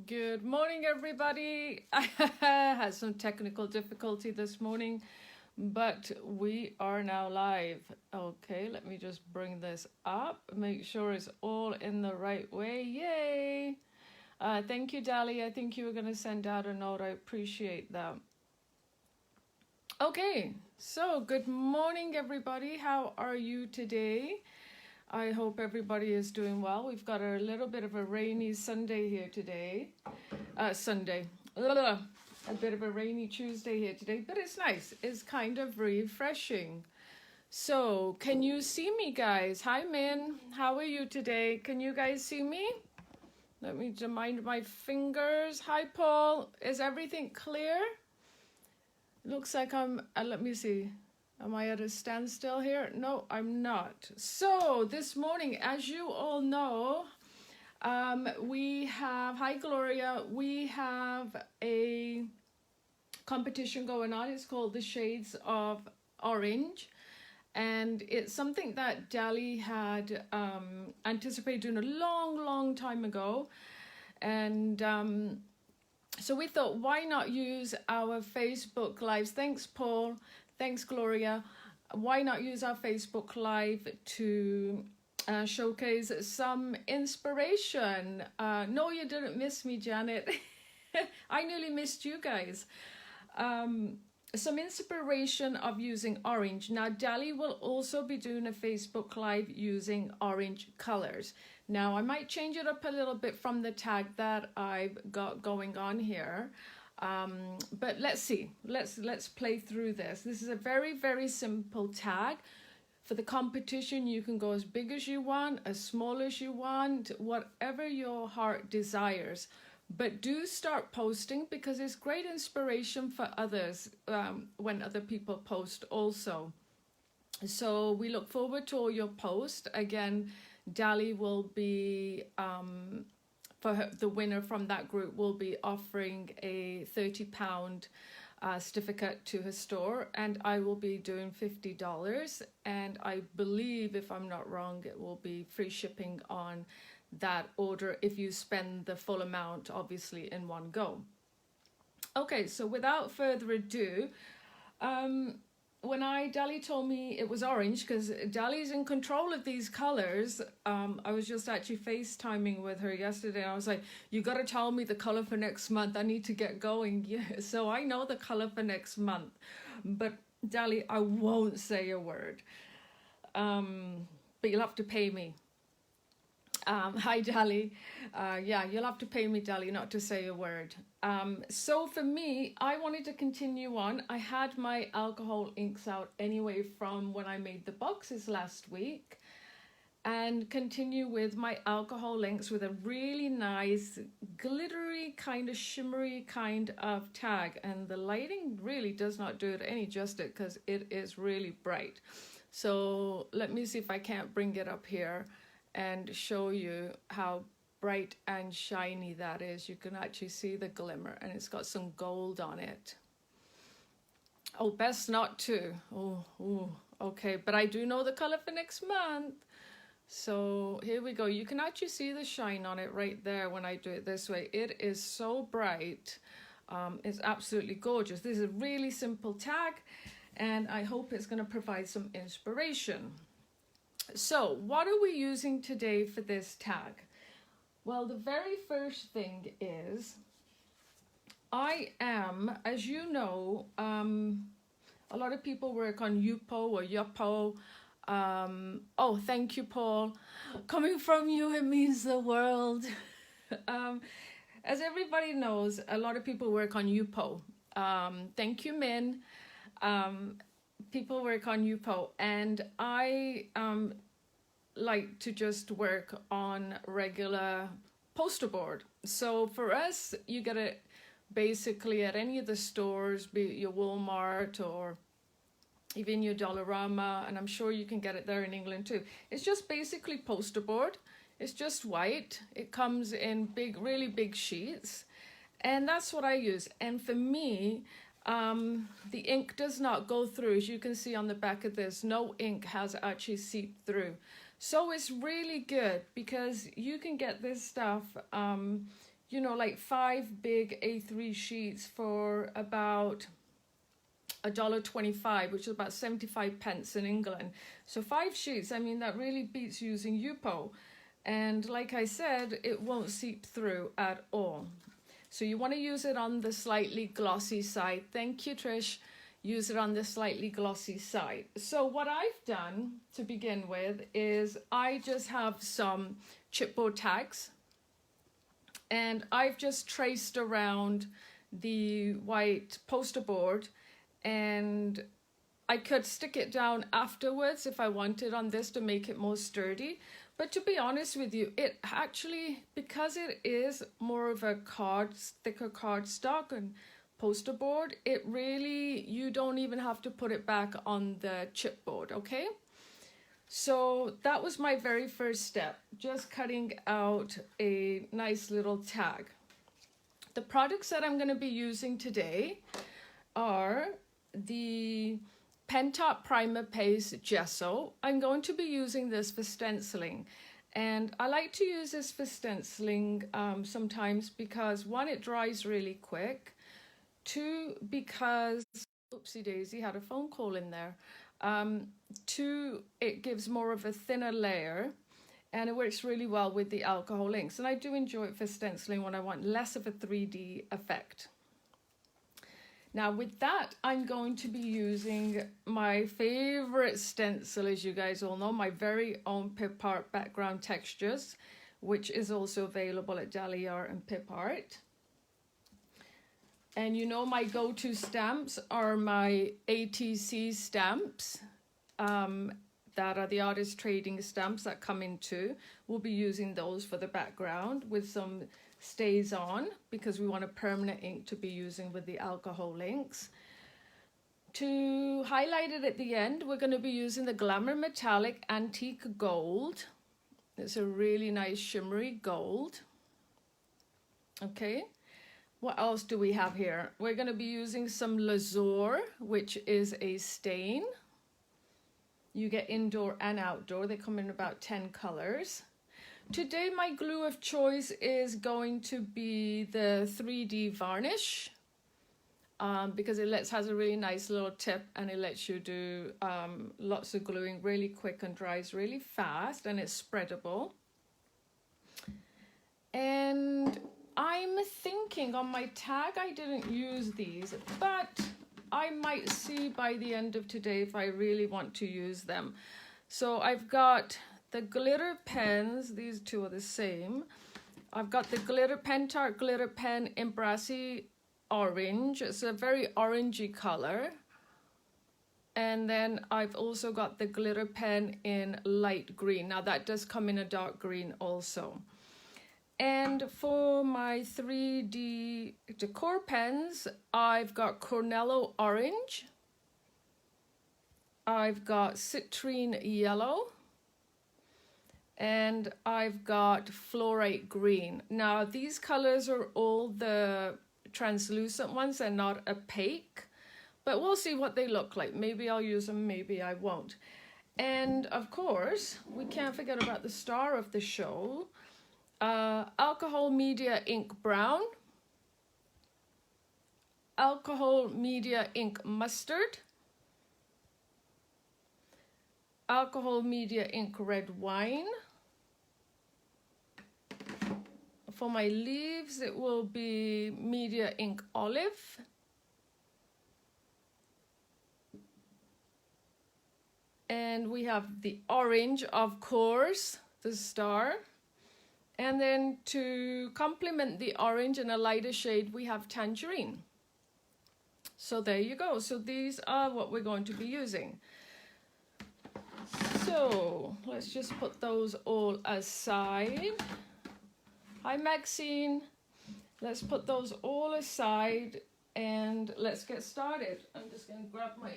Good morning, everybody. I had some technical difficulty this morning, but we are now live. Okay, let me just bring this up, make sure it's all in the right way. Yay! Thank you, Dali. I think you were going to send out a note. I appreciate that. Okay, so good morning, everybody. How are you today? I hope everybody is doing well. We've got a little bit of a rainy Sunday here today. A bit of a rainy Tuesday here today, but it's nice. It's kind of refreshing. So, can you see me, guys? Hi, Min. How are you today? Can you guys see me? Let me mind my fingers. Hi, Paul. Is everything clear? Looks like I'm, let me see. Am I at a standstill here? No, I'm not. So this morning, as you all know, we have, hi Gloria, we have a competition going on. It's called the Shades of Orange. And it's something that Dali had anticipated doing a long time ago. And so we thought, why not use our Facebook Lives? Thanks, Paul. Thanks, Gloria. Why not use our Facebook Live to showcase some inspiration? No, you didn't miss me, Janet. I nearly missed you guys. Some inspiration of using orange. Now, Dali will also be doing a Facebook Live using orange colors. Now, I might change it up a little bit from the tag that I've got going on here. But let's see. Let's play through this. This is a very simple tag. For the competition, you can go as big as you want, as small as you want, whatever your heart desires. But do start posting because it's great inspiration for others when other people post also. So we look forward to all your posts. Again, Dali will be the winner from that group will be offering a £30 certificate to her store, and I will be doing $50, and I believe, if I'm not wrong, it will be free shipping on that order if you spend the full amount, obviously, in one go. Okay, so without further ado, when Dali told me it was orange, because Dali's in control of these colors, I was just actually FaceTiming with her yesterday. I was like, you got to tell me the color for next month. I need to get going. Yeah, so I know the color for next month. But Dali, I won't say a word. But you'll have to pay me. Hi, Dali. Yeah, you'll have to pay me, Dali, not to say a word. So for me, I wanted to continue on. I had my alcohol inks out anyway from when I made the boxes last week, and continue with my alcohol inks with a really nice glittery kind of shimmery kind of tag. And the lighting really does not do it any justice because it is really bright. So let me see if I can't bring it up here and show you how bright and shiny that is. You can actually see the glimmer, and it's got some gold on it. Oh, best not to. Oh, okay, but I do know the color for next month. So here we go. You can actually see the shine on it right there when I do it this way. It is so bright. It's absolutely gorgeous. This is a really simple tag, and I hope it's going to provide some inspiration. So what are we using today for this tag? Well, the very first thing is, I am, as you know, a lot of people work on Yupo or Yupo. Oh, thank you, Paul. Coming from you, it means the world. As everybody knows, a lot of people work on Yupo. Thank you, Min. People work on Yupo, and I like to just work on regular poster board. So for us, you get it basically at any of the stores, be it your Walmart or even your Dollarama, and I'm sure you can get it there in England too. It's just basically poster board. It's just white. It comes in big, really big sheets, and that's what I use. And for me, the ink does not go through. As you can see on the back of this, no ink has actually seeped through. So it's really good because you can get this stuff you know, like 5 big A3 sheets for about $1.25, which is about 75 pence in England. So 5 sheets, I mean, that really beats using Yupo. And like I said, it won't seep through at all. So you want to use it on the slightly glossy side. Thank you, Trish. Use it on the slightly glossy side. So what I've done to begin with is I just have some chipboard tags, and I've just traced around the white poster board, and I could stick it down afterwards if I wanted on this to make it more sturdy. But to be honest with you, it actually, because it is more of a thicker cardstock and poster board, it really, you don't even have to put it back on the chipboard, okay? So that was my very first step, just cutting out a nice little tag. The products that I'm going to be using today are the Pentart Primer Paste Gesso. I'm going to be using this for stenciling, and I like to use this for stenciling sometimes because 1, it dries really quick, 2, because, oopsie daisy, had a phone call in there, 2, it gives more of a thinner layer, and it works really well with the alcohol inks, and I do enjoy it for stenciling when I want less of a 3D effect. Now with that, I'm going to be using my favorite stencil, as you guys all know, my very own Pip Art Background Textures, which is also available at Daliart and Pip Art. And you know, my go-to stamps are my ATC stamps, that are the artist trading stamps that come in too. We'll be using those for the background with some stays on, because we want a permanent ink to be using with the alcohol inks. To highlight it at the end, we're going to be using the Glamour Metallic Antique Gold. It's a really nice shimmery gold. Okay, what else do we have here? We're going to be using some Lazur, which is a stain. You get indoor and outdoor. They come in about 10 colors. Today my glue of choice is going to be the 3D varnish, because it has a really nice little tip, and it lets you do lots of gluing really quick and dries really fast, and it's spreadable. And I'm thinking on my tag I didn't use these, but I might see by the end of today if I really want to use them. So I've got the glitter pens, these two are the same. I've got the Pentart glitter pen in brassy orange. It's a very orangey color. And then I've also got the glitter pen in light green. Now that does come in a dark green also. And for my 3D decor pens, I've got Cornello orange. I've got citrine yellow. And I've got fluorite green. Now these colors are all the translucent ones, they're not opaque, but we'll see what they look like. Maybe I'll use them, maybe I won't. And of course, we can't forget about the star of the show, Alcohol Media Ink Brown, Alcohol Media Ink Mustard, Alcohol Media Ink Red Wine. For my leaves, it will be Media Ink Olive. And we have the orange, of course, the star. And then to complement the orange in a lighter shade, we have tangerine. So there you go. So these are what we're going to be using. So let's just put those all aside. Hi Maxine. Let's put those all aside and let's get started. I'm just going to grab my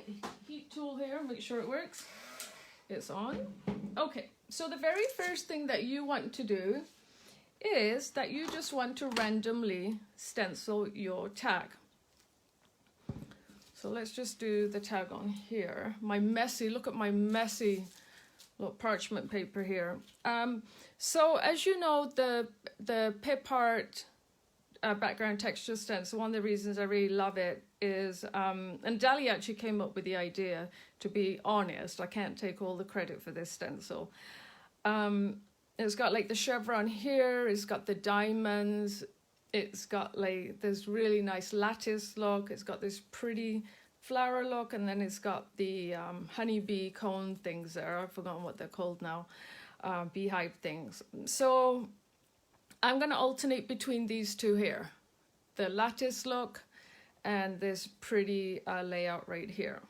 heat tool here, make sure it works. It's on. Okay, so the very first thing that you want to do is that you just want to randomly stencil your tag. So let's just do the tag on here. Look at my messy little parchment paper here. So as you know, the Pip Art background texture stencil, one of the reasons I really love it is, and Dali actually came up with the idea, to be honest. I can't take all the credit for this stencil. It's got like the chevron here, it's got the diamonds, it's got like this really nice lattice look, it's got this pretty flower look, and then it's got the honeybee cone things there. I've forgotten what they're called now, beehive things. So I'm going to alternate between these two here, the lattice look and this pretty layout right here.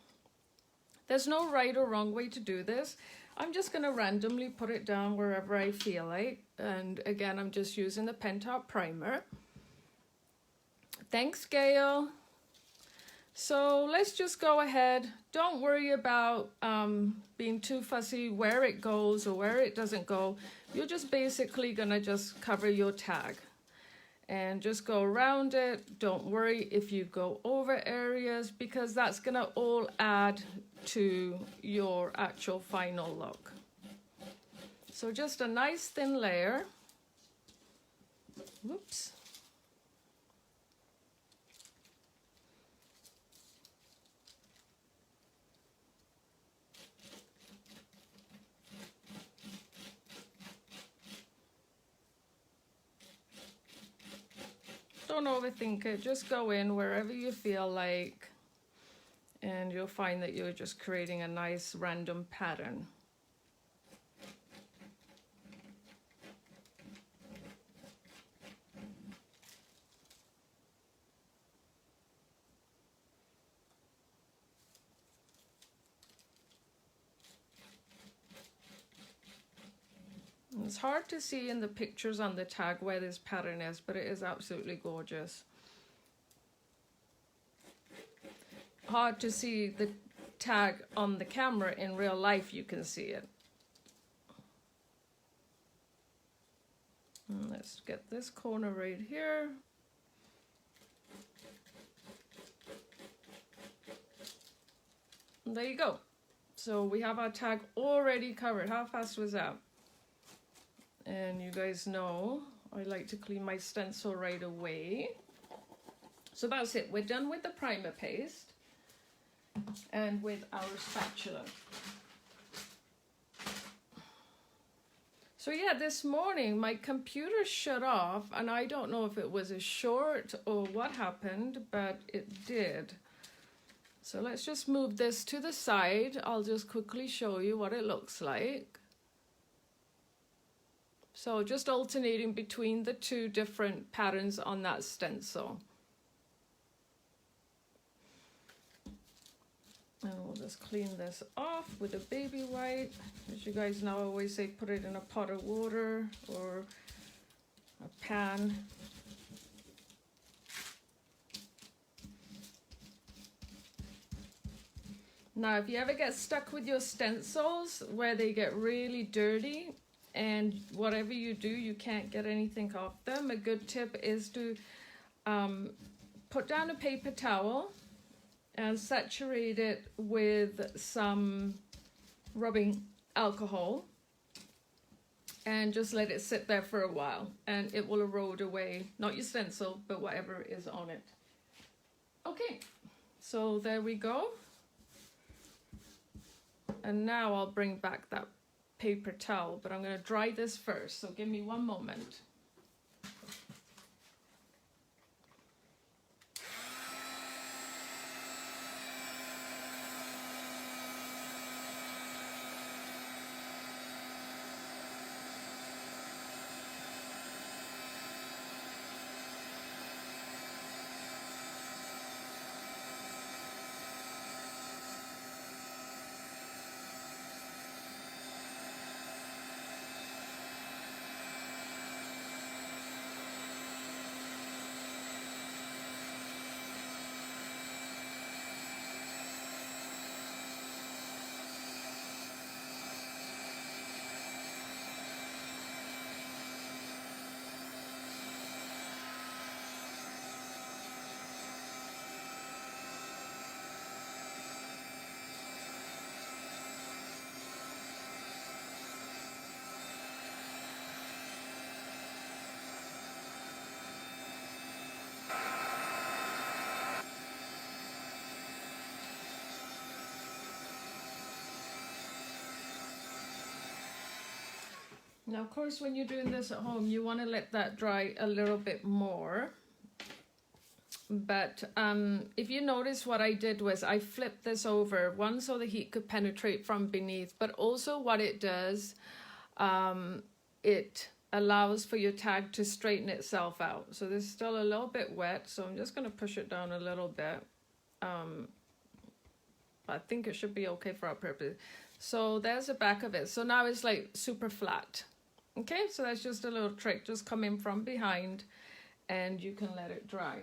There's no right or wrong way to do this. I'm just going to randomly put it down wherever I feel like. And again, I'm just using the Pentart primer. Thanks, Gail. So let's just go ahead. Don't worry about being too fussy where it goes or where it doesn't go. You're just basically going to just cover your tag and just go around it. Don't worry if you go over areas, because that's going to all add to your actual final look. So just a nice thin layer. Whoops. Don't overthink it, just go in wherever you feel like, and you'll find that you're just creating a nice random pattern. It's hard to see in the pictures on the tag where this pattern is, but it is absolutely gorgeous. Hard to see the tag on the camera. In real life you can see it. And let's get this corner right here. And there you go. So we have our tag already covered. How fast was that? And you guys know I like to clean my stencil right away. So that's it. We're done with the primer paste and with our spatula. So yeah, this morning my computer shut off, and I don't know if it was a short or what happened, but it did. So let's just move this to the side. I'll just quickly show you what it looks like. So just alternating between the two different patterns on that stencil. And we'll just clean this off with a baby wipe. As you guys know, I always say put it in a pot of water or a pan. Now, if you ever get stuck with your stencils where they get really dirty, and whatever you do, you can't get anything off them, a good tip is to put down a paper towel and saturate it with some rubbing alcohol and just let it sit there for a while, and it will erode away, not your stencil, but whatever is on it. Okay, so there we go. And now I'll bring back that paper towel, but I'm going to dry this first, so give me one moment. Now, of course, when you're doing this at home, you want to let that dry a little bit more. But if you notice, what I did was I flipped this over, one, so the heat could penetrate from beneath, but also what it does, it allows for your tag to straighten itself out. So this is still a little bit wet, so I'm just going to push it down a little bit. I think it should be okay for our purpose. So there's the back of it. So now it's like super flat. Okay, so that's just a little trick. Just come in from behind and you can let it dry.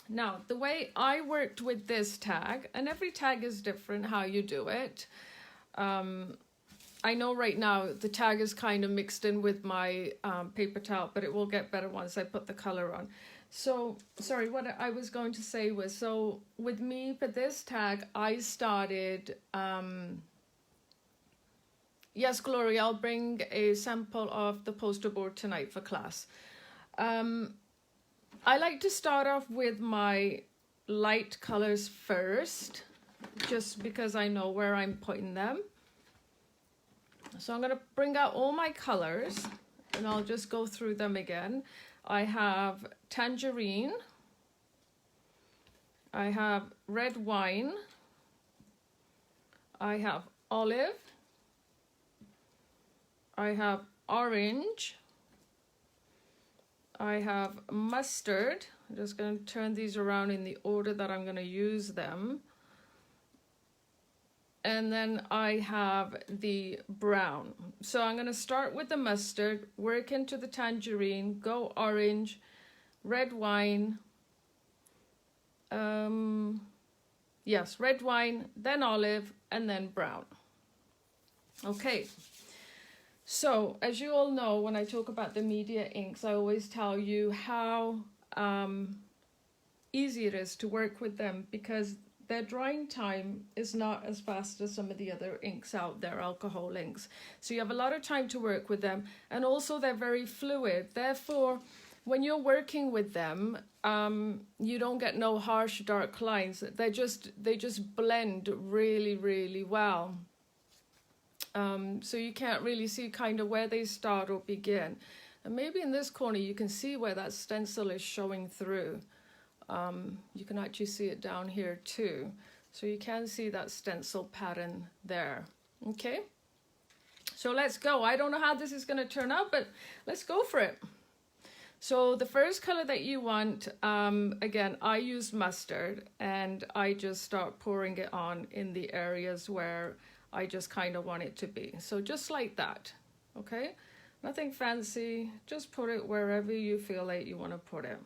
Now, the way I worked with this tag, and every tag is different how you do it. I know right now the tag is kind of mixed in with my paper towel, but it will get better once I put the color on. So, sorry, what I was going to say was, so with me for this tag, I started, yes, Gloria, I'll bring a sample of the poster board tonight for class. I like to start off with my light colors first, just because I know where I'm putting them. So I'm going to bring out all my colors and I'll just go through them again. I have tangerine, I have red wine, I have olive, I have orange, I have mustard. I'm just going to turn these around in the order that I'm going to use them. And then I have the brown. So I'm going to start with the mustard, work into the tangerine, go orange, red wine. Yes, red wine, then olive, and then brown. Okay. So as you all know, when I talk about the media inks, I always tell you how easy it is to work with them, because their drying time is not as fast as some of the other inks out there, alcohol inks. So you have a lot of time to work with them, and also they're very fluid. Therefore, when you're working with them, you don't get no harsh dark lines. They just blend really, really well. So you can't really see kind of where they start or begin. And maybe in this corner you can see where that stencil is showing through. You can actually see it down here too. So you can see that stencil pattern there. Okay, so let's go. I don't know how this is going to turn out, but let's go for it. So the first color that you want, again, I use mustard, and I just start pouring it on in the areas where I just kind of want it to be. So just like that, okay? Nothing fancy, just put it wherever you feel like you want to put it.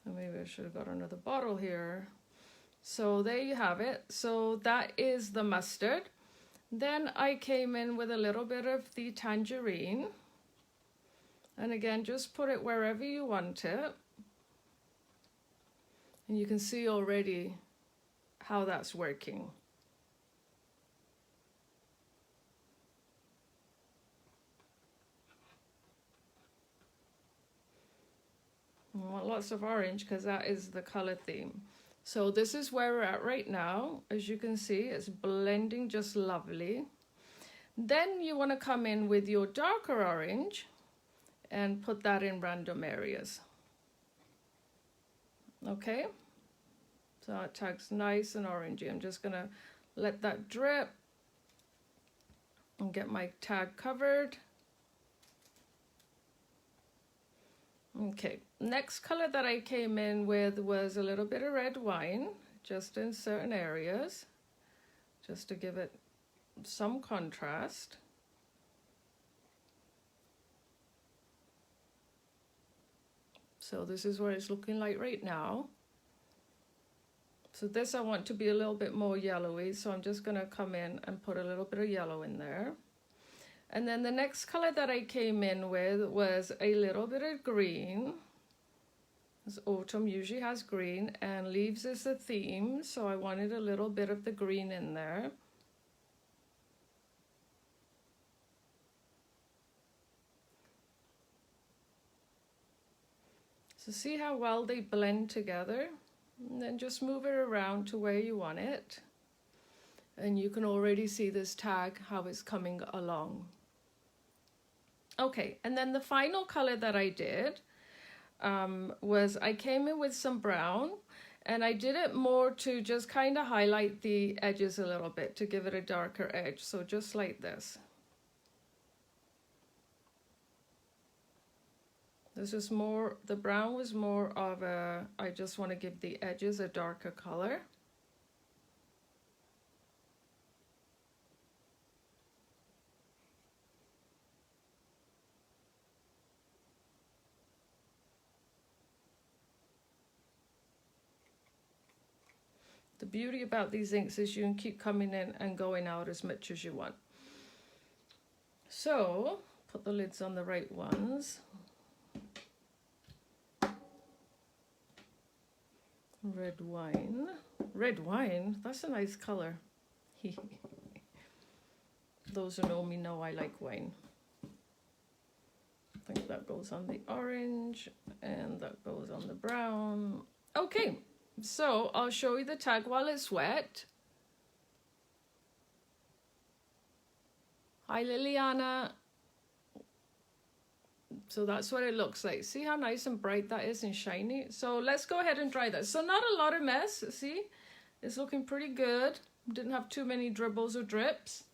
Maybe I should have got another bottle here. So there you have it. So that is the mustard. Then I came in with a little bit of the tangerine. And again, just put it wherever you want it. And you can see already how that's working. I want lots of orange because that is the color theme. So this is where we're at right now. As you can see, it's blending just lovely. Then you want to come in with your darker orange and put that in random areas. Okay, so it tag's nice and orangey. I'm just gonna let that drip and get my tag covered. Okay, next color that I came in with was a little bit of red wine, just in certain areas, just to give it some contrast. So this is what it's looking like right now. So this I want to be a little bit more yellowy, so I'm just gonna come in and put a little bit of yellow in there. And then the next color that I came in with was a little bit of green. As autumn usually has green, and leaves is the theme, so I wanted a little bit of the green in there. So see how well they blend together? And then just move it around to where you want it. And you can already see this tag, how it's coming along. Okay, and then the final color that I did was I came in with some brown, and I did it more to just kind of highlight the edges a little bit to give it a darker edge. So just like this. This is more, the brown was more of a, I just want to give the edges a darker color. The beauty about these inks is you can keep coming in and going out as much as you want. So, put the lids on the right ones. Red wine. Red wine? That's a nice color. Those who know me know I like wine. I think that goes on the orange and that goes on the brown. Okay. So I'll show you the tag while it's wet. Hi Liliana. So that's what it looks like. See how nice and bright that is and shiny? So let's go ahead and dry that. So not a lot of mess, see? It's looking pretty good. Didn't have too many dribbles or drips.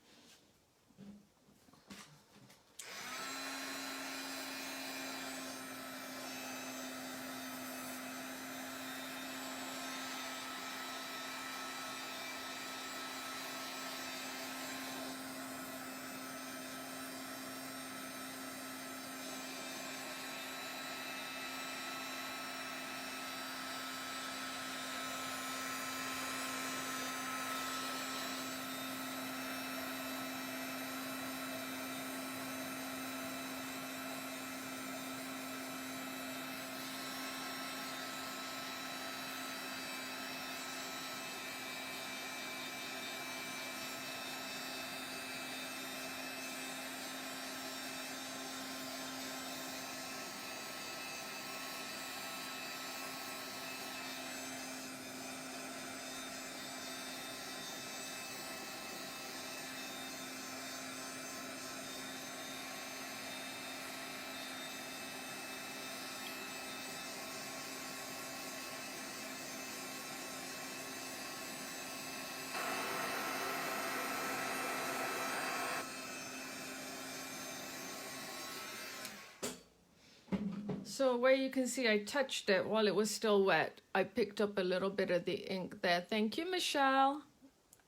So where you can see I touched it while it was still wet, I picked up a little bit of the ink there. Thank you, Michelle.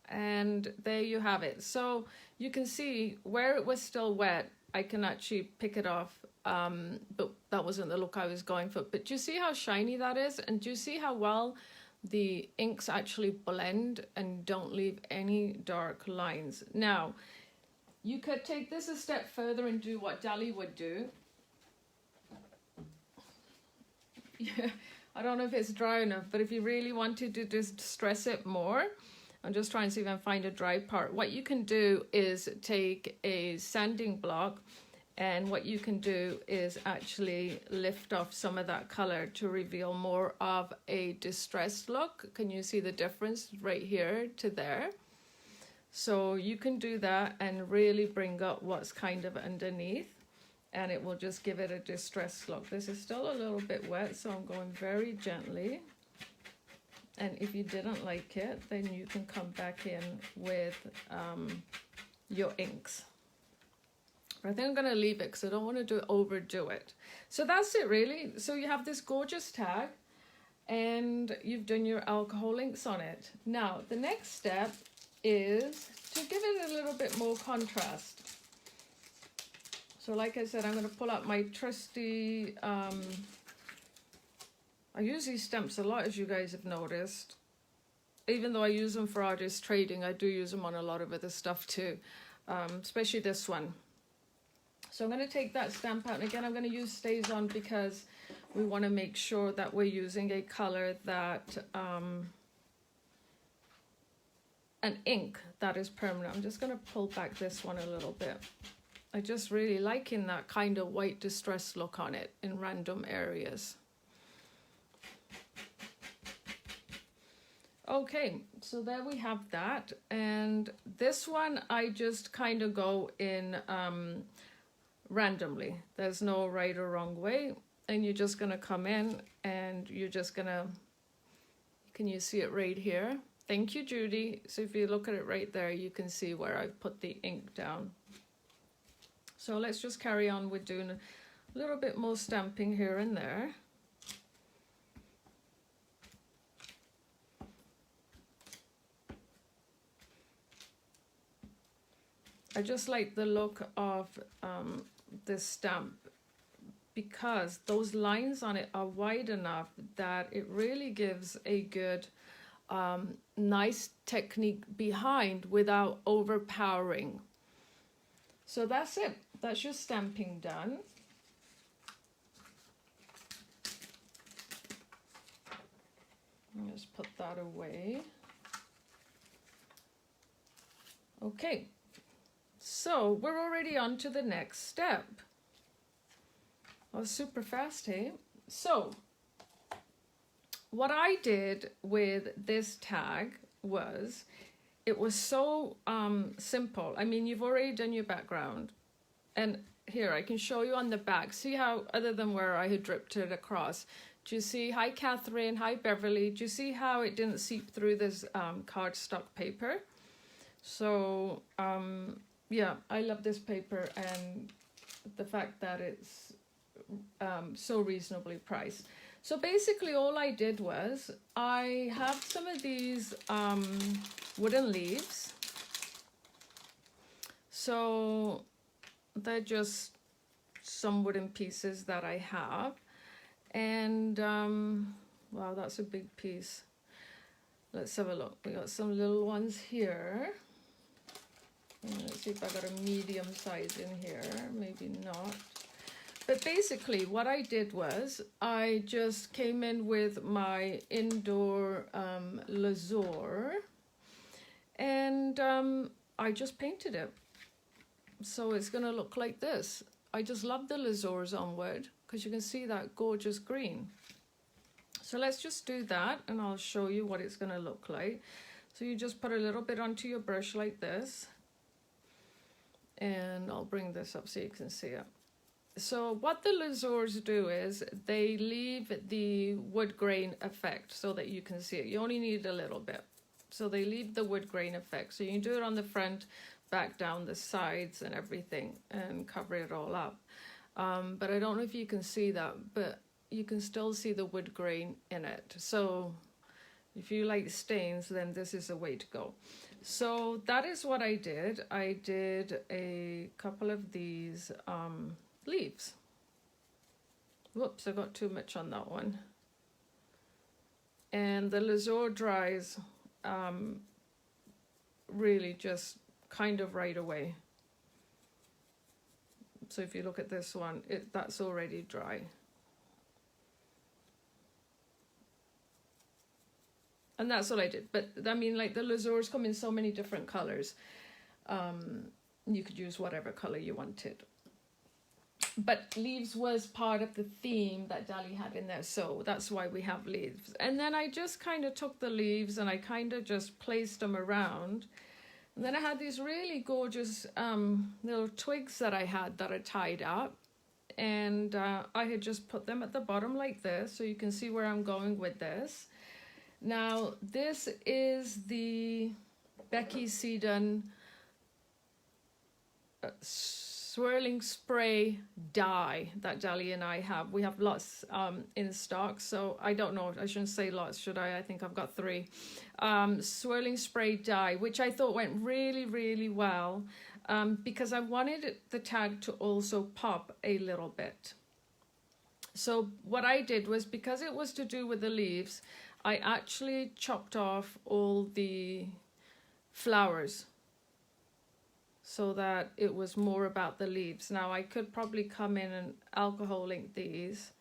And there you have it. So you can see where it was still wet, I can actually pick it off. But that wasn't the look I was going for. But do you see how shiny that is? And do you see how well the inks actually blend and don't leave any dark lines? Now, you could take this a step further and do what Dali would do. Yeah, I don't know if it's dry enough, but if you really wanted to just stress it more, I'm just trying to see if I can find a dry part. What you can do is take a sanding block, and what you can do is actually lift off some of that color to reveal more of a distressed look. Can you see the difference right here to there? So you can do that and really bring up what's kind of underneath, and it will just give it a distressed look. This is still a little bit wet, so I'm going very gently. And if you didn't like it, then you can come back in with your inks. But I think I'm going to leave it because I don't want to overdo it. So that's it really. So you have this gorgeous tag and you've done your alcohol inks on it. Now, the next step is to give it a little bit more contrast. So like I said, I'm going to pull out my trusty, I use these stamps a lot, as you guys have noticed. Even though I use them for artist trading, I do use them on a lot of other stuff too, especially this one. So I'm going to take that stamp out, and again I'm going to use Stays On because we want to make sure that we're using a color that, an ink that is permanent. I'm just going to pull back this one a little bit. I just really liking that kind of white distress look on it in random areas. Okay, so there we have that. And this one I just kind of go in randomly. There's no right or wrong way. And you're just going to come in and you're just going to, can you see it right here? Thank you, Judy. So if you look at it right there, you can see where I've put the ink down. So let's just carry on with doing a little bit more stamping here and there. I just like the look of this stamp because those lines on it are wide enough that it really gives a good nice technique behind without overpowering. So that's it. That's your stamping done. Let's put that away. Okay, so we're already on to the next step. That was super fast, hey? So what I did with this tag was, it was so simple. I mean, you've already done your background. And here, I can show you on the back. See how, other than where I had dripped it across, do you see, hi Catherine, hi Beverly, do you see how it didn't seep through this cardstock paper? So, yeah, I love this paper and the fact that it's so reasonably priced. So basically all I did was, I have some of these wooden leaves. So they're just some wooden pieces that I have. And wow, that's a big piece. Let's have a look. We got some little ones here. Let's see if I got a medium size in here. Maybe not. But basically what I did was, I just came in with my indoor Lazur and I just painted it. So it's going to look like this. I just love the Lazurs on wood because you can see that gorgeous green. So let's just do that and I'll show you what it's going to look like. So you just put a little bit onto your brush like this. And I'll bring this up so you can see it. So what the Lazurs do is they leave the wood grain effect so that you can see it. You only need a little bit. So they leave the wood grain effect. So you can do it on the front, back, down the sides and everything and cover it all up. But I don't know if you can see that, but you can still see the wood grain in it. So if you like stains, then this is the way to go. So that is what I did. I did a couple of these leaves. Whoops, I got too much on that one. And the Lazur dries really just kind of right away. So if you look at this one, that's already dry. And that's all I did. But I mean, like the Lazurs come in so many different colors. You could use whatever color you wanted. But leaves was part of the theme that Dali had in there. So that's why we have leaves. And then I just kind of took the leaves and I kind of just placed them around. And then I had these really gorgeous little twigs that I had that are tied up. And I had just put them at the bottom like this. So you can see where I'm going with this. Now, this is the Becky Seddon swirling spray die that Dali and I have. We have lots in stock, so I don't know. I shouldn't say lots, should I? I think I've got 3. Swirling spray die, which I thought went really, really well because I wanted the tag to also pop a little bit. So what I did was, because it was to do with the leaves, I actually chopped off all the flowers so that it was more about the leaves. Now I could probably come in and alcohol ink these,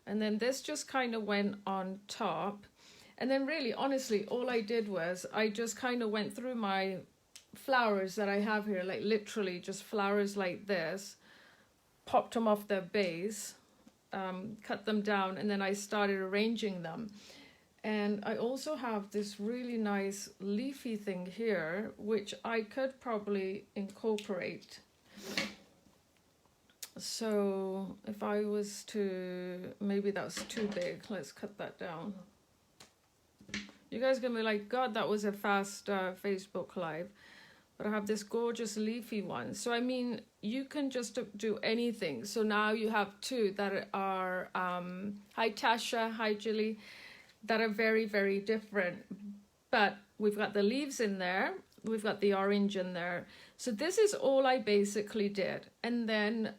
and then this just kind of went on top. And then really, honestly, all I did was I just kind of went through my flowers that I have here, like literally just flowers like this, popped them off their base, cut them down, and then I started arranging them. And I also have this really nice leafy thing here, which I could probably incorporate. So if I was to, maybe that's too big. Let's cut that down. You guys are gonna be like, God, that was a fast Facebook Live. But I have this gorgeous leafy one. So I mean, you can just do anything. So now you have two that are, hi Tasha, hi Julie, that are very, very different. But we've got the leaves in there. We've got the orange in there. So this is all I basically did. And then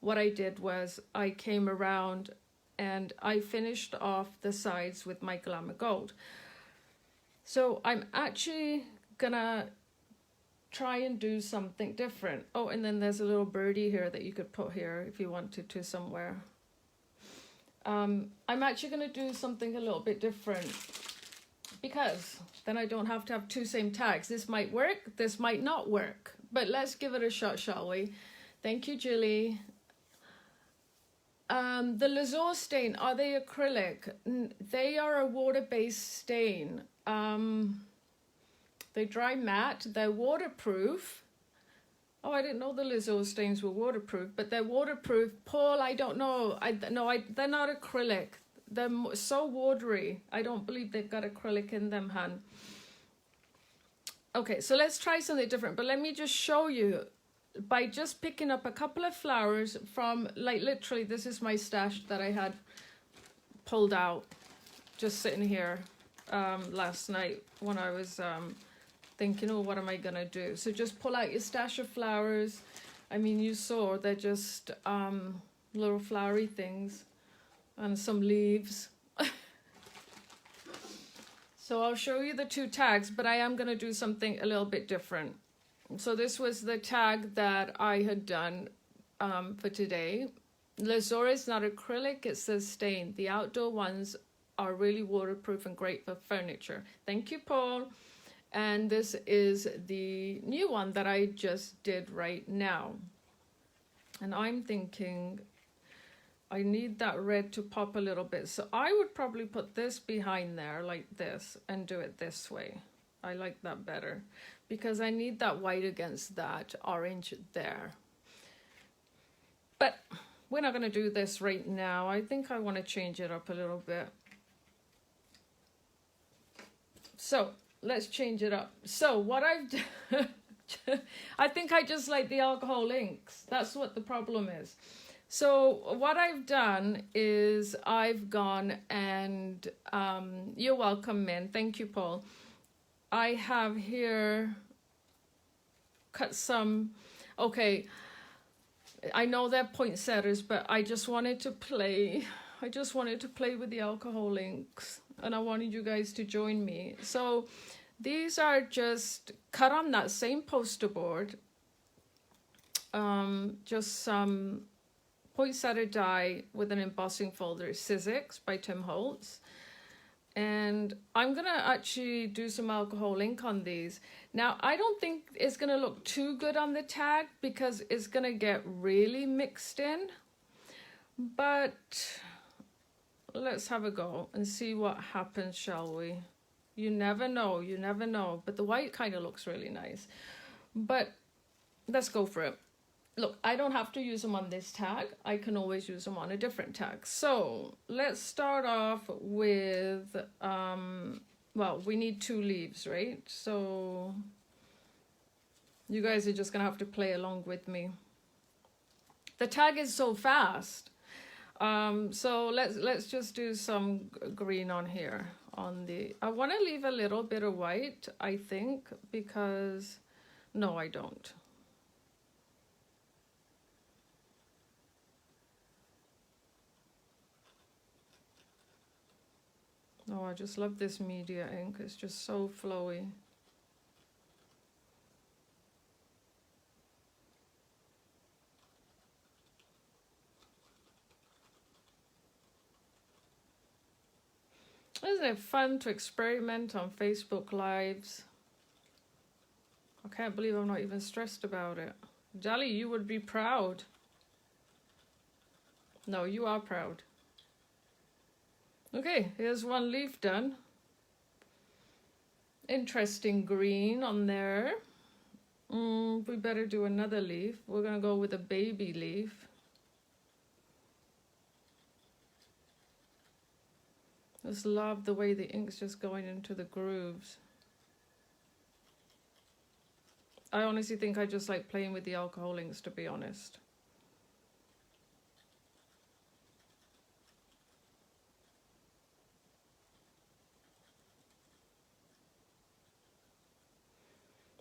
what I did was I came around and I finished off the sides with my Glamour Gold. So I'm actually gonna try and do something different. Oh, and then there's a little birdie here that you could put here if you wanted to somewhere. I'm actually going to do something a little bit different because then I don't have to have two same tags. This might work, this might not work, but let's give it a shot, shall we? Thank you, Julie. The Lazur stain, are they acrylic? They are a water-based stain. They dry matte, they're waterproof. Oh, I didn't know the Lazur stains were waterproof, but they're waterproof. Paul, I don't know. They're not acrylic. They're so watery. I don't believe they've got acrylic in them, hun. Okay, so let's try something different. But let me just show you by just picking up a couple of flowers from, like, literally, this is my stash that I had pulled out just sitting here last night when I was thinking, oh, what am I gonna do? So just pull out your stash of flowers. I mean, you saw they're just little flowery things and some leaves. So I'll show you the two tags, but I am gonna do something a little bit different. So this was the tag that I had done for today. Lazur is not acrylic, it says stain. The outdoor ones are really waterproof and great for furniture. Thank you, Paul. And this is the new one that I just did right now. And I'm thinking I need that red to pop a little bit. So I would probably put this behind there like this and do it this way. I like that better because I need that white against that orange there. But we're not going to do this right now. I think I want to change it up a little bit. So let's change it up. So what I've done, I think I just like the alcohol inks. That's what the problem is. So what I've done is I've gone and, you're welcome, Min. Thank you, Paul. I have here cut some, okay, I know they're poinsettias, but I just wanted to play. I just wanted to play with the alcohol inks and I wanted you guys to join me. So these are just cut on that same poster board. Just some poinsettia dye with an embossing folder, Sizzix by Tim Holtz. And I'm gonna actually do some alcohol ink on these. Now, I don't think it's gonna look too good on the tag because it's gonna get really mixed in. But let's have a go and see what happens, shall we? You never know, you never know. But the white kind of looks really nice. But let's go for it. Look, I don't have to use them on this tag. I can always use them on a different tag. So let's start off with, well, we need two leaves, right? So you guys are just gonna have to play along with me. The tag is so fast. So let's just do some green on here. On the, I want to leave a little bit of white, I think, because, no, I don't. Oh, I just love this media ink. It's just so flowy. Isn't it fun to experiment on Facebook Lives? I can't believe I'm not even stressed about it. Jolly, you would be proud. No, you are proud. Okay, here's one leaf done. Interesting green on there. We better do another leaf. We're gonna go with a baby leaf. Just love the way the ink's just going into the grooves. I honestly think I just like playing with the alcohol inks, to be honest.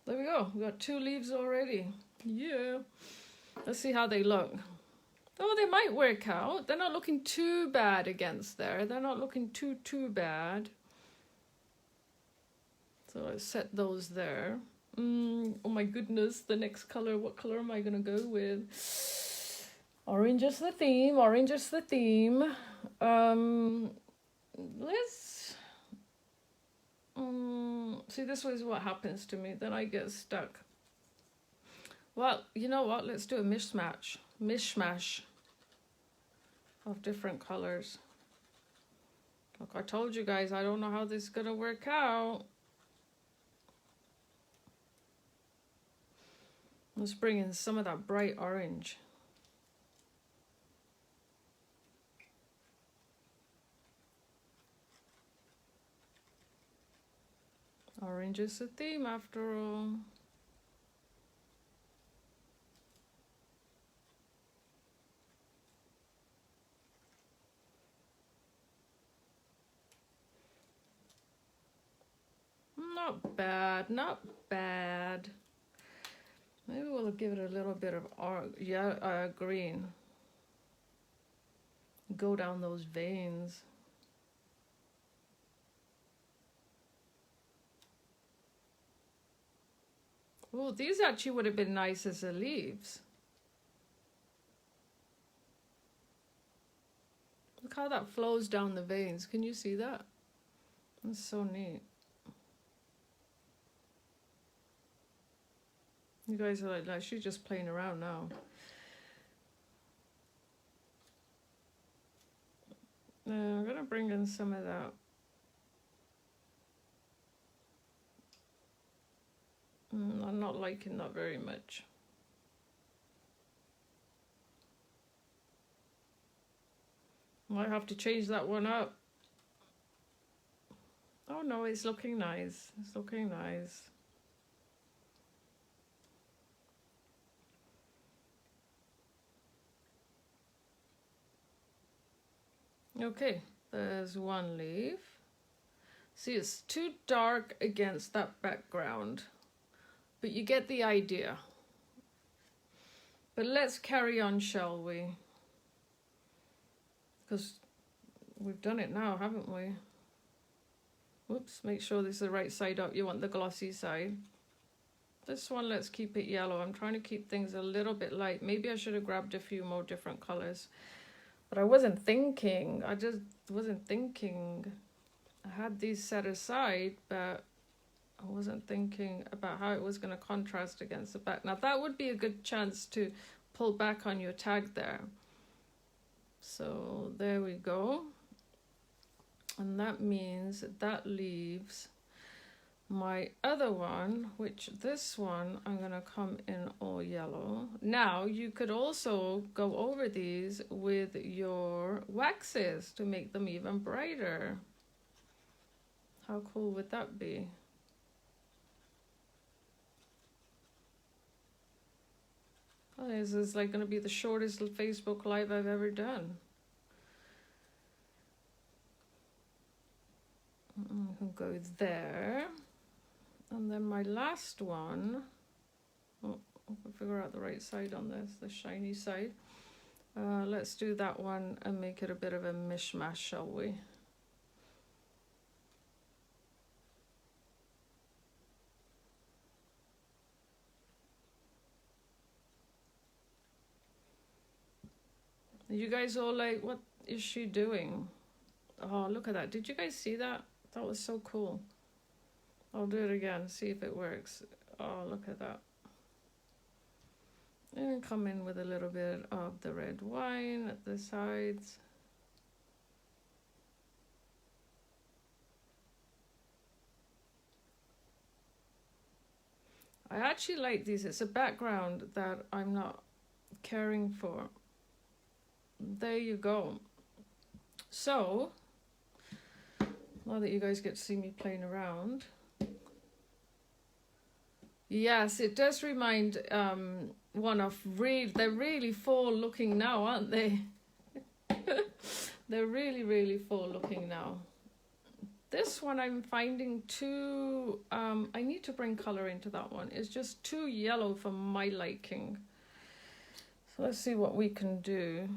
There we go. We got 2 leaves already. Yeah. Let's see how they look. Oh, they might work out. They're not looking too bad against there. They're not looking too bad. So let's set those there. Oh my goodness, the next color. What color am I going to go with? Orange is the theme. Orange is the theme. Let's... see, this is what happens to me. Then I get stuck. Well, you know what? Let's do a mishmash of different colors. Look, I told you guys, I don't know how this is going to work out. Let's bring in some of that bright orange. Orange is the theme after all. Not bad, not bad. Maybe we'll give it a little bit of green. Go down those veins. Oh, these actually would have been nice as the leaves. Look how that flows down the veins. Can you see that? That's so neat. You guys are like, she's just playing around now. I'm gonna bring in some of that. I'm not liking that very much. Might have to change that one up. Oh no, it's looking nice. It's looking nice. Okay, there's one leaf. See, it's too dark against that background, but you get the idea. But let's carry on, shall we? Because we've done it now, haven't we? Whoops, make sure this is the right side up. You want the glossy side. This one, let's keep it yellow. I'm trying to keep things a little bit light. Maybe I should have grabbed a few more different colors. But I wasn't thinking. I just wasn't thinking. I had these set aside, but I wasn't thinking about how it was going to contrast against the back. Now, that would be a good chance to pull back on your tag there. So there we go. And that means that leaves my other one, which this one, I'm going to come in all yellow. Now, you could also go over these with your waxes to make them even brighter. How cool would that be? Oh, this is like going to be the shortest Facebook Live I've ever done. I can go there. And then my last one, oh, I'll figure out the right side on this, the shiny side. Let's do that one and make it a bit of a mishmash, shall we? You guys all like, what is she doing? Oh, look at that. Did you guys see that? That was so cool. I'll do it again, see if it works. Oh, look at that. And come in with a little bit of the red wine at the sides. I actually like these. It's a background that I'm not caring for. There you go. So, now that you guys get to see me playing around. Yes, it does remind one of they're really fall looking now, aren't they? They're really, really fall looking now. This one I'm finding too, I need to bring color into that one. It's just too yellow for my liking. So let's see what we can do.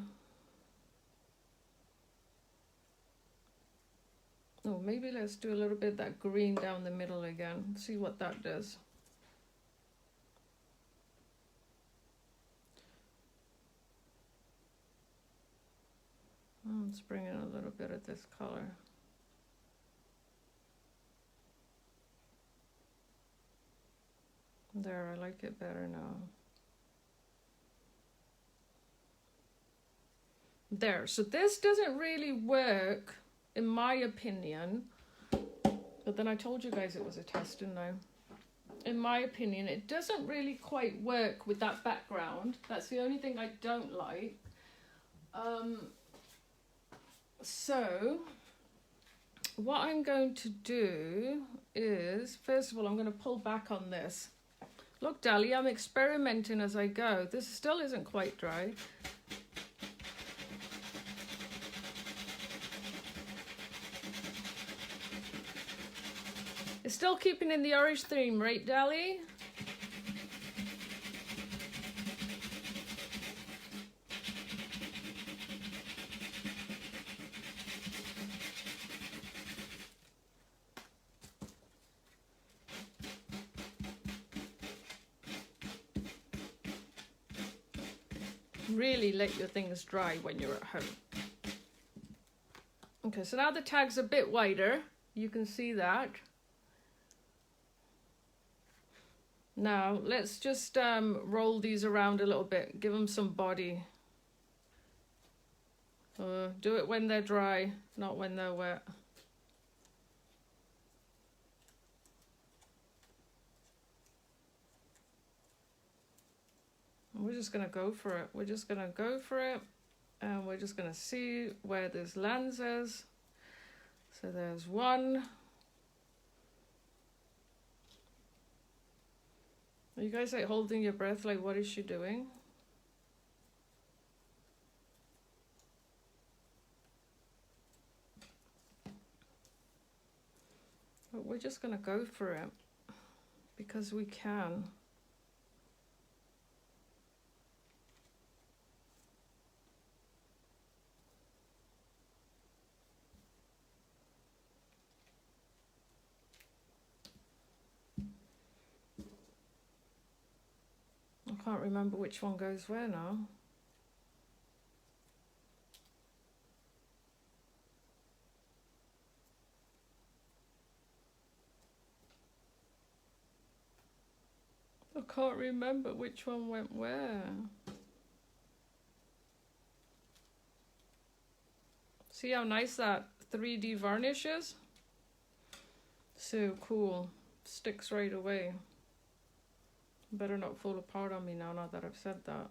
Oh, maybe let's do a little bit of that green down the middle again. See what that does. Let's bring in a little bit of this color. There, I like it better now. There, so this doesn't really work, in my opinion. But then I told you guys it was a test, didn't I? In my opinion, it doesn't really quite work with that background. That's the only thing I don't like. So, what I'm going to do is, first of all, I'm going to pull back on this. Look, Dali, I'm experimenting as I go. This still isn't quite dry. It's still keeping in the orange theme, right, Dali? Really let your things dry when you're at home. Okay, so now the tag's a bit wider. You can see that. Now, let's just roll these around a little bit. Give them some body. Do it when they're dry, not when they're wet. We're just going to go for it. We're just going to go for it. And we're just going to see where this lands us. So there's one. Are you guys like holding your breath? Like, what is she doing? But we're just going to go for it. Because we can. I can't remember which one goes where now. I can't remember which one went where. See how nice that 3D varnish is? So cool. Sticks right away. Better not fall apart on me now that I've said that.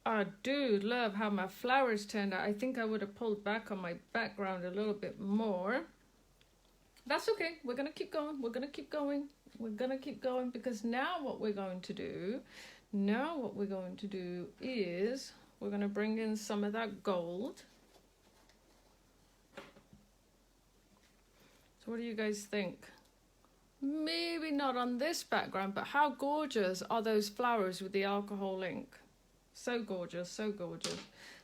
I do love how my flowers turned out. I think I would have pulled back on my background a little bit more. That's okay. We're going to keep going. We're going to keep going. We're going to keep going because now what we're going to do is we're going to bring in some of that gold. So what do you guys think? Maybe not on this background, but how gorgeous are those flowers with the alcohol ink? So gorgeous, so gorgeous.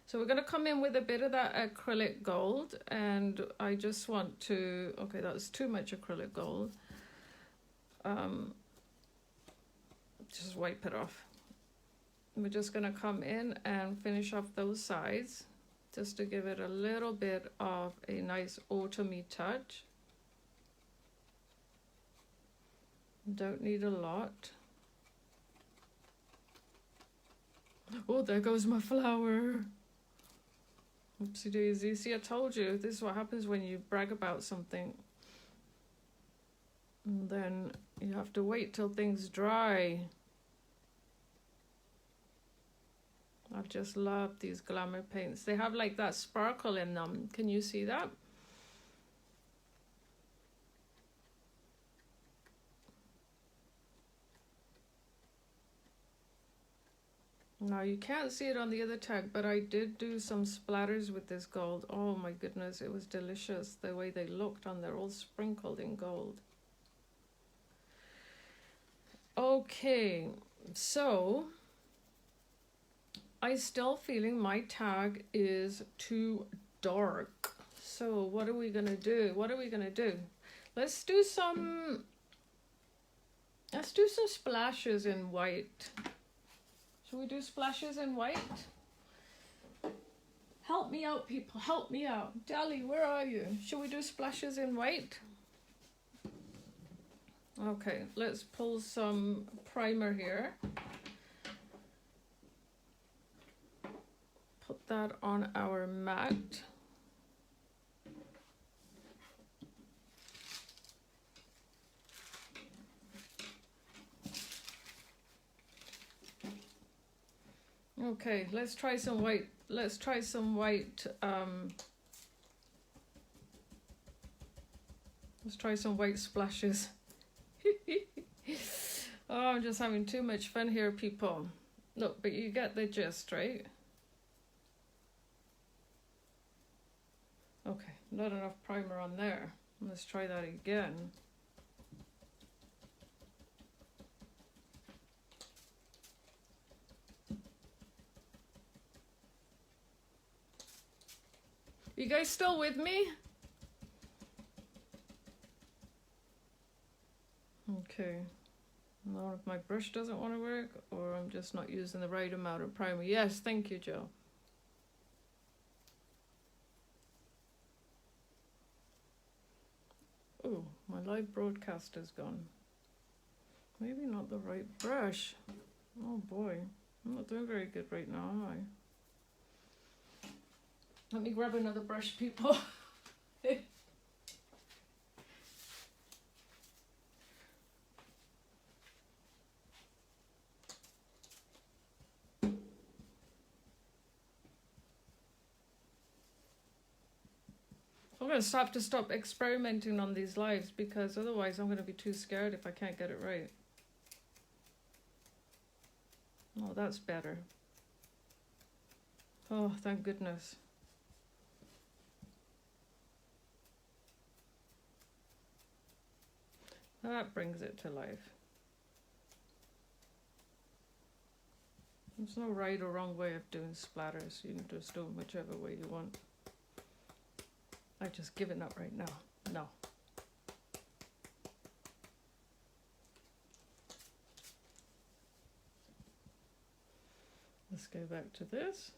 So we're going to come in with a bit of that acrylic gold, and I just want to, okay, that's too much acrylic gold. Just wipe it off. We're just going to come in and finish off those sides just to give it a little bit of a nice autumny touch. Don't need a lot. Oh, there goes my flower. Oopsie daisy. See, I told you, this is what happens when you brag about something. And then you have to wait till things dry. I just love these glamour paints. They have like that sparkle in them. Can you see that? Now you can't see it on the other tag, but I did do some splatters with this gold. Oh my goodness, it was delicious the way they looked on there, all sprinkled in gold. Okay, so I'm still feeling my tag is too dark. So what are we gonna do? Let's do some splashes in white. Shall we do splashes in white? Help me out, people, help me out. Dali, where are you? Shall we do splashes in white? Okay, let's pull some primer here. Put that on our mat. Okay, let's try some white. Let's try some white splashes. Oh, I'm just having too much fun here, people. Look, but you get the gist, right? Okay, not enough primer on there. Let's try that again. You guys still with me? Okay. Now if my brush doesn't want to work, or I'm just not using the right amount of primer. Yes, thank you, Joe. Oh, my live broadcast is gone. Maybe not the right brush. Oh boy, I'm not doing very good right now, am I? Let me grab another brush, people. I'm going to have to stop experimenting on these lives, because otherwise I'm going to be too scared if I can't get it right. Oh, that's better. Oh, thank goodness. That brings it to life. There's no right or wrong way of doing splatters. You can just do them whichever way you want. I've just given up right now. No. Let's go back to this.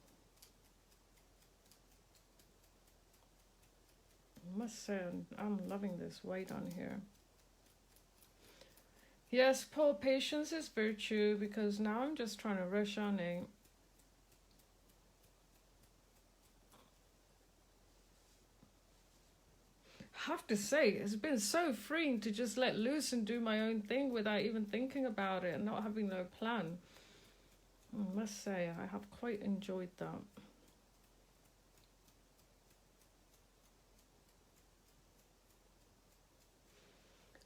I must say I'm loving this white on here. Yes, Paul, patience is virtue, because now I'm just trying to rush on a have to say, it's been so freeing to just let loose and do my own thing without even thinking about it and not having no plan. I must say, I have quite enjoyed that.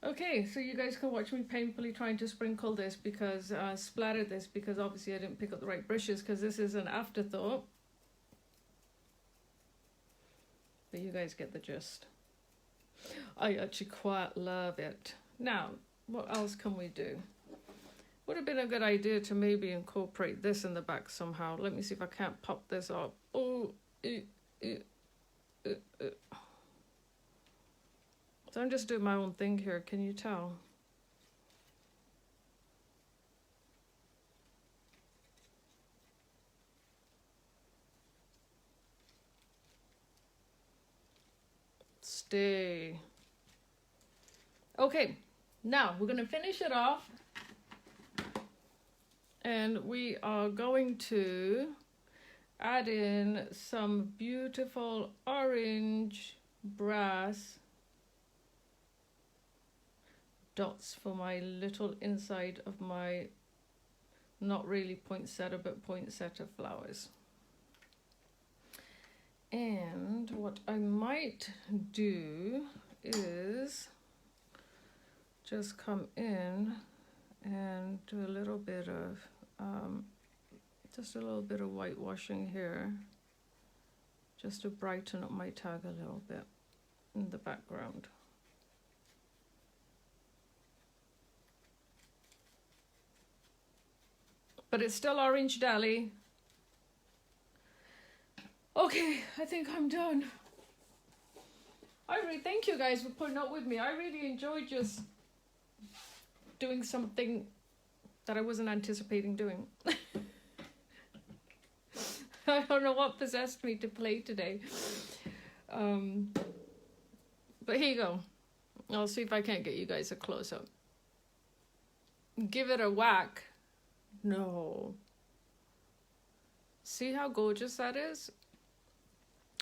Okay, so you guys can watch me painfully trying to sprinkle this, because splatter this, because obviously I didn't pick up the right brushes, because this is an afterthought. But you guys get the gist. I actually quite love it. Now, what else can we do? Would have been a good idea to maybe incorporate this in the back somehow. Let me see if I can't pop this up. Oh, So I'm just doing my own thing here, can you tell? Stay. Okay, now we're gonna finish it off. And we are going to add in some beautiful orange brass dots for my little inside of my, not really poinsettia, but poinsettia flowers. And what I might do is just come in and do a little bit of just a little bit of whitewashing here, just to brighten up my tag a little bit in the background. But it's still orange dally. Okay, I think I'm done. I really thank you guys for putting up with me. I really enjoyed just doing something that I wasn't anticipating doing. I don't know what possessed me to play today. But here you go. I'll see if I can't get you guys a close-up. Give it a whack. No. See how gorgeous that is?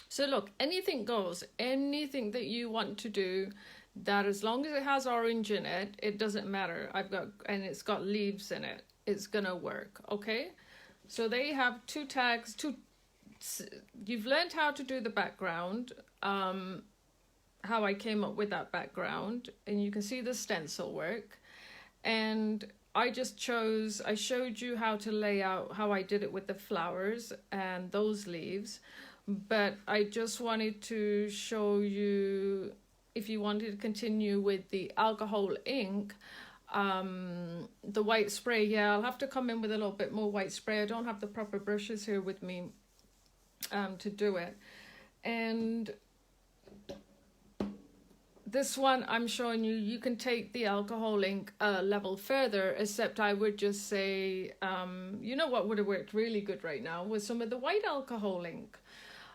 So look, anything goes. Anything that you want to do, that as long as it has orange in it, it doesn't matter. And it's got leaves in it. It's gonna work, okay? So there you have two tags. You've learned how to do the background, how I came up with that background, and you can see the stencil work. And I showed you how to lay out, how I did it with the flowers and those leaves. But I just wanted to show you, if you wanted to continue with the alcohol ink, the white spray. Yeah, I'll have to come in with a little bit more white spray. I don't have the proper brushes here with me to do it. And this one I'm showing you, you can take the alcohol ink a level further, except I would just say, you know what would have worked really good right now was some of the white alcohol ink.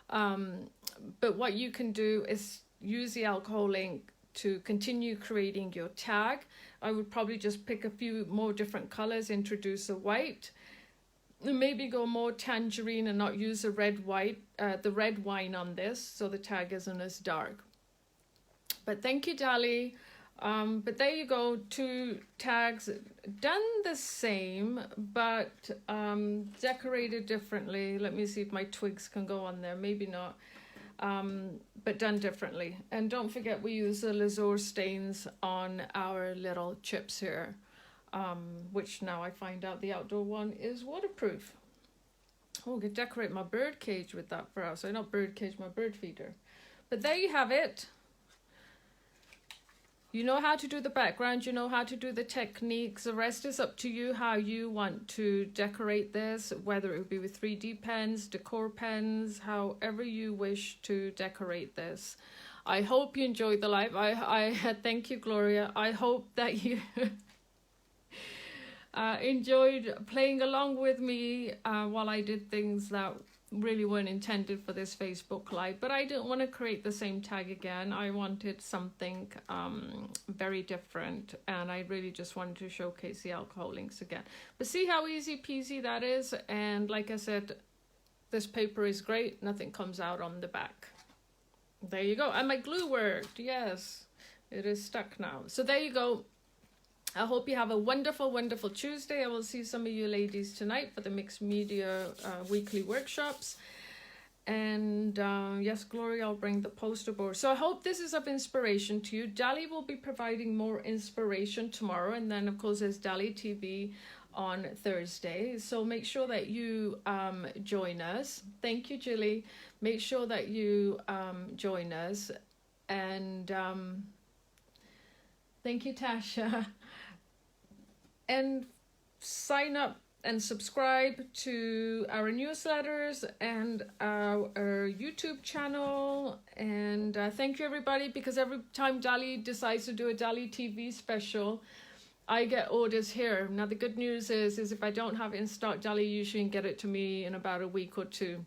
But what you can do is use the alcohol ink to continue creating your tag. I would probably just pick a few more different colors, introduce a white, and maybe go more tangerine and not use the red wine on this, so the tag isn't as dark. But thank you, Dali. But there you go, two tags done the same, but decorated differently. Let me see if my twigs can go on there. Maybe not, but done differently. And don't forget, we use the Lazur stains on our little chips here, which now I find out the outdoor one is waterproof. Oh, I could decorate my bird cage with that for us. So not bird cage, my bird feeder. But there you have it. You know how to do the background, you know how to do the techniques. The rest is up to you how you want to decorate this, whether it would be with 3D pens, decor pens, however you wish to decorate this. I hope you enjoyed the live. I thank you, Gloria. I hope that you enjoyed playing along with me while I did things that really weren't intended for this Facebook Live, but I didn't want to create the same tag again. I wanted something very different, and I really just wanted to showcase the alcohol inks again. But see how easy peasy that is, and like I said, this paper is great. Nothing comes out on the back. There you go. And my glue worked. Yes, it is stuck now. So there you go. I hope you have a wonderful, wonderful Tuesday. I will see some of you ladies tonight for the mixed media weekly workshops. And yes, Gloria, I'll bring the poster board. So I hope this is of inspiration to you. Dali will be providing more inspiration tomorrow. And then, of course, there's Dali TV on Thursday. So make sure that you join us. Thank you, Julie. Make sure that you join us. And thank you, Tasha. And sign up and subscribe to our newsletters and our YouTube channel. And thank you, everybody, because every time Dali decides to do a Dali TV special, I get orders here. Now, the good news is if I don't have it in stock, Dali usually can get it to me in about a week or two.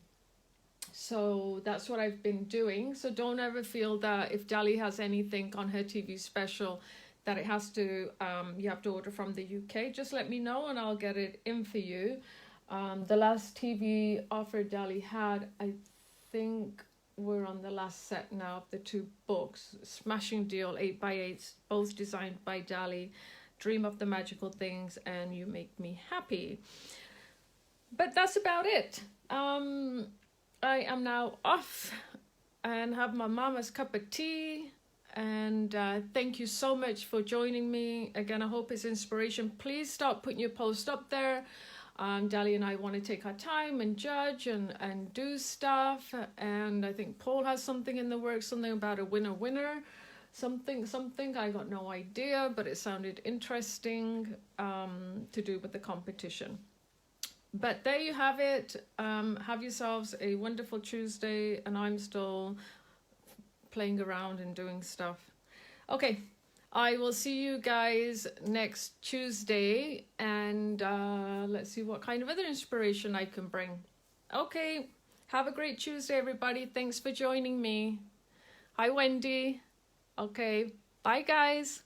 So that's what I've been doing. So don't ever feel that if Dali has anything on her TV special that it has to, you have to order from the UK. Just let me know and I'll get it in for you. The last TV offer Dali had, I think we're on the last set now of the 2 books. Smashing deal, 8x8s, both designed by Dali. Dream of the Magical Things and You Make Me Happy. But that's about it. I am now off and have my mama's cup of tea. And thank you so much for joining me. Again, I hope it's inspiration. Please start putting your post up there. Dali and I want to take our time and judge and do stuff. And I think Paul has something in the works, something about a winner. Something, I got no idea, but it sounded interesting to do with the competition. But there you have it. Have yourselves a wonderful Tuesday, and I'm still playing around and doing stuff. Okay, I will see you guys next Tuesday, and let's see what kind of other inspiration I can bring. Okay, have a great Tuesday, everybody. Thanks for joining me. Hi, Wendy. Okay, bye, guys.